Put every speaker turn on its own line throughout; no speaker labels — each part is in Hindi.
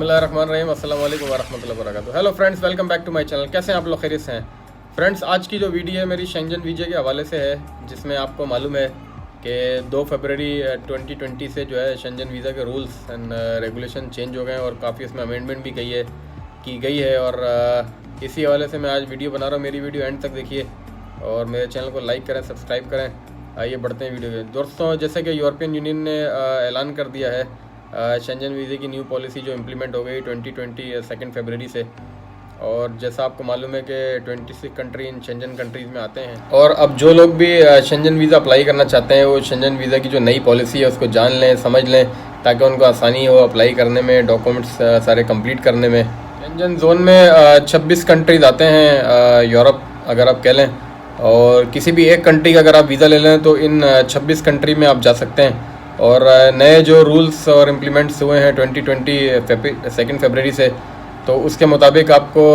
बिस्मिल्लाहिर्रहमानिर्रहीम, अस्सलाम वालेकुम वरहमतुल्लाहि वबरकातुहू। Hello friends, welcome back to my channel. कैसे हैं आप लोग? खैरियत से हैं? फ्रेंड्स, आज की जो वीडियो है मेरी शेंजन वीज़ा के हवाले से है, जिसमें आपको मालूम है कि 2 फरवरी 2020 से जो है शेंजन वीज़ा के रूल्स एंड रेगुलेशन चेंज हो गए हैं और काफ़ी उसमें अमेंडमेंट भी की गई है। और इसी हवाले से मैं आज वीडियो बना रहा हूँ। मेरी वीडियो एंड तक देखिए और मेरे चैनल को लाइक करें, सब्सक्राइब करें। आइए बढ़ते हैं वीडियो में। दोस्तों, जैसे कि यूरोपियन यूनियन ने ऐलान कर दिया है शेंजन वीज़े की न्यू पॉलिसी जो इम्प्लीमेंट हो गई 2020 2 फरवरी से। और जैसा आपको मालूम है कि 26 कंट्री इन शेंजन कंट्रीज़ में आते हैं। और अब जो लोग भी शेंजन वीज़ा अप्लाई करना चाहते हैं वो शेंजन वीज़ा की जो नई पॉलिसी है उसको जान लें, समझ लें, ताकि उनको आसानी हो अप्लाई करने में, डॉक्यूमेंट्स सारे कंप्लीट करने में। शेंजन जोन में 26 कंट्रीज़ आते हैं, यूरोप अगर आप कह लें। और किसी भी एक कंट्री का अगर आप वीज़ा ले लें तो इन 26 कंट्री में आप जा सकते हैं। और नए जो रूल्स और इम्प्लीमेंट्स हुए हैं 2020 2 फरवरी से, तो उसके मुताबिक आपको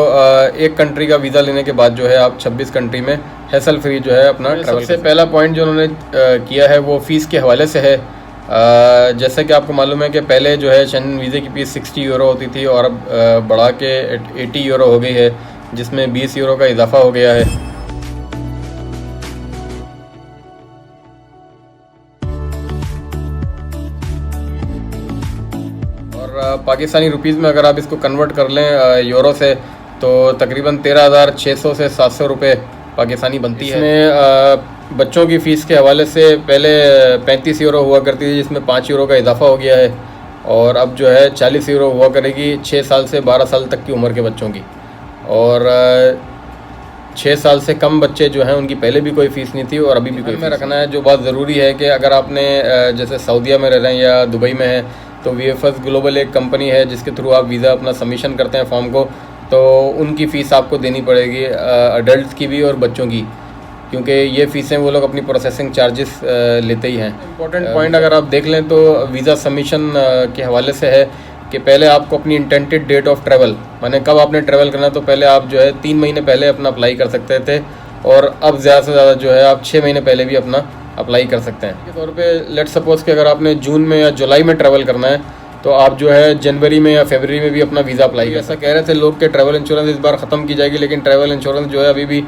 एक कंट्री का वीज़ा लेने के बाद जो है आप 26 कंट्री में हैसल फ्री जो है अपना ट्रैवल। सबसे पहला पॉइंट जो उन्होंने किया है वो फ़ीस के हवाले से है। जैसे कि आपको मालूम है कि पहले जो है शेंजन वीज़े की फ़ीस 60 यूरो होती थी और अब बढ़ा के 80 यूरो हो गई है, जिसमें 20 यूरो का इजाफा हो गया है। पाकिस्तानी रुपीज़ में अगर आप इसको कन्वर्ट कर लें यूरो से, तो तकरीबन 13,600 से 700 रुपये पाकिस्तानी बनती है। इसमें बच्चों की फ़ीस के हवाले से पहले 35 यूरो हुआ करती थी, जिसमें 5 यूरो का इजाफा हो गया है। और अब जो है 40 यूरो हुआ करेगी 6 साल से 12 साल तक की उम्र के बच्चों की। और 6 साल से कम बच्चे जो हैं उनकी पहले भी कोई फ़ीस नहीं थी और अभी भी कोई में रखना है। जो बात ज़रूरी है कि अगर आपने जैसे सऊदीया में रह रहे हैं या दुबई में है, तो VFS ग्लोबल एक कंपनी है जिसके थ्रू आप वीज़ा अपना सबमिशन करते हैं फॉर्म को, तो उनकी फ़ीस आपको देनी पड़ेगी, अडल्ट की भी और बच्चों की, क्योंकि ये फ़ीसें वो लोग अपनी प्रोसेसिंग चार्जेस लेते ही हैं। इंपॉर्टेंट पॉइंट अगर आप देख लें तो वीज़ा सबमिशन के हवाले से है कि पहले आपको अपनी इंटेंटेड डेट ऑफ ट्रैवल, माने कब आपने ट्रैवल करना, तो पहले आप जो है 3 महीने पहले अपना अप्लाई कर सकते थे, और अब ज़्यादा से ज़्यादा जो है आप 6 महीने पहले भी अपना अप्लाई कर सकते हैं। के तौर पे लेट सपोज़ कि अगर आपने जून में या जुलाई में ट्रैवल करना है, तो आप जो है जनवरी में या फरवरी में भी अपना वीज़ा अप्लाई कर। ऐसा कह रहे थे लोग कि ट्रैवल इंश्योरेंस इस बार ख़त्म की जाएगी, लेकिन ट्रैवल इंश्योरेंस जो है अभी भी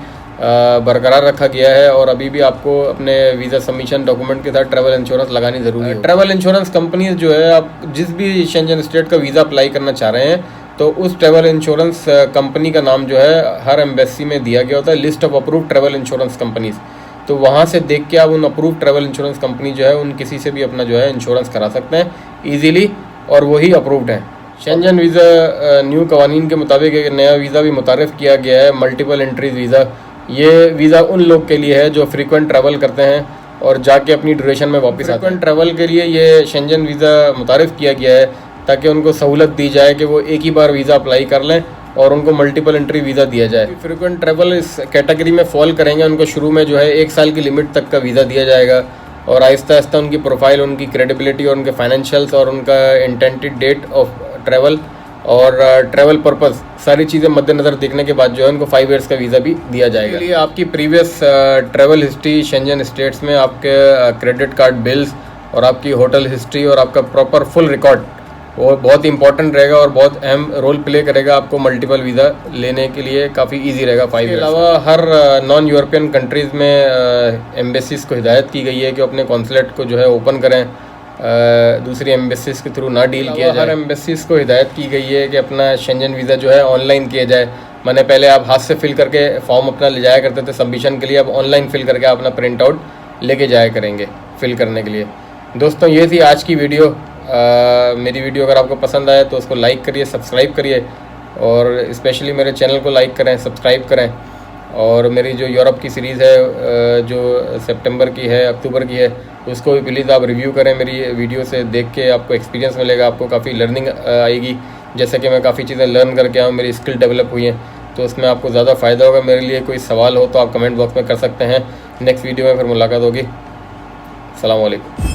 बरकरार रखा गया है और अभी भी आपको अपने वीज़ा सबमिशन डॉक्यूमेंट के साथ ट्रैवल इंश्योरेंस लगानी ज़रूरी है। ट्रैवल इंश्योरेंस कंपनीज जो है, आप जिस भी शेंजन स्टेट का वीज़ा अप्लाई करना चाह रहे हैं, तो उस ट्रैवल इंश्योरेंस कंपनी का नाम जो है हर एम्बेसी में दिया गया होता है, list of approved travel insurance companies. तो वहाँ से देख के आप उन अप्रूव्ड ट्रैवल इंश्योरेंस कंपनी जो है उन किसी से भी अपना जो है इंश्योरेंस करा सकते हैं ईजीली, और वही अप्रूव्ड है। शेंजन वीज़ा न्यू कवानीन के मुताबिक एक नया वीज़ा भी मुतारिफ़ किया गया है, मल्टीपल एंट्रीज़ वीज़ा। ये वीज़ा उन लोग के लिए है जो फ्रीक्वेंट ट्रैवल करते हैं और जाके अपनी ड्यूरेशन में वापस आते हैं। फ्रीक्वेंट ट्रैवल के लिए ये शेंजन वीज़ा मुतारिफ़ किया गया है ताकि उनको सहूलत दी जाए कि वो एक ही बार वीज़ा अप्लाई कर लें और उनको मल्टीपल एंट्री वीज़ा दिया जाए। फ्रीक्वेंट ट्रैवल इस कैटेगरी में फॉल करेंगे, उनको शुरू में जो है 1 साल की लिमिट तक का वीज़ा दिया जाएगा, और आहिस्ता आहिस्ता उनकी प्रोफाइल, उनकी क्रेडिबिलिटी और उनके फाइनेंशियल्स और उनका इंटेंटेड डेट ऑफ ट्रैवल और ट्रैवल पर्पस सारी चीज़ें मद्देनज़र देखने के बाद जो है उनको 5 ईयर्स का वीज़ा भी दिया जाएगा। इसलिए आपकी previous travel history Schengen states में, आपके क्रेडिट कार्ड बिल्स और आपकी होटल हिस्ट्री और आपका प्रॉपर फुल रिकॉर्ड, वो बहुत इंपॉर्टेंट रहेगा और बहुत अहम रोल प्ले करेगा आपको मल्टीपल वीज़ा लेने के लिए, काफ़ी इजी रहेगा 5 ईयर्स। के अलावा हर नॉन यूरोपियन कंट्रीज़ में एम्बेसीज़ को हिदायत की गई है कि अपने कॉन्सुलेट को जो है ओपन करें, दूसरी एम्बेसीज़ के थ्रू ना डील किया जाए। हर एम्बेसीज़ को हिदायत की गई है कि अपना शेंजन वीज़ा जो है ऑनलाइन किया जाए। मैंने पहले आप हाथ से फिल करके फॉर्म अपना ले जाया करते थे सबमिशन के लिए, अब ऑनलाइन फिल करके आप अपना प्रिंट आउट लेके जाया करेंगे फिल करने के लिए। दोस्तों, ये थी आज की वीडियो। मेरी वीडियो अगर आपको पसंद आए तो उसको लाइक करिए, सब्सक्राइब करिए, और स्पेशली मेरे चैनल को लाइक करें, सब्सक्राइब करें। और मेरी जो यूरोप की सीरीज़ है जो सितंबर की है, अक्टूबर की है, उसको भी प्लीज़ आप रिव्यू करें। मेरी वीडियो से देख के आपको एक्सपीरियंस मिलेगा, आपको काफ़ी लर्निंग आएगी। जैसे कि मैं काफ़ी चीज़ें लर्न करके आऊँ, मेरी स्किल डेवलप हुई हैं, तो उसमें आपको ज़्यादा फ़ायदा होगा। मेरे लिए कोई सवाल हो तो आप कमेंट बॉक्स में कर सकते हैं। नेक्स्ट वीडियो में फिर मुलाकात होगी। अस्सलाम वालेकुम।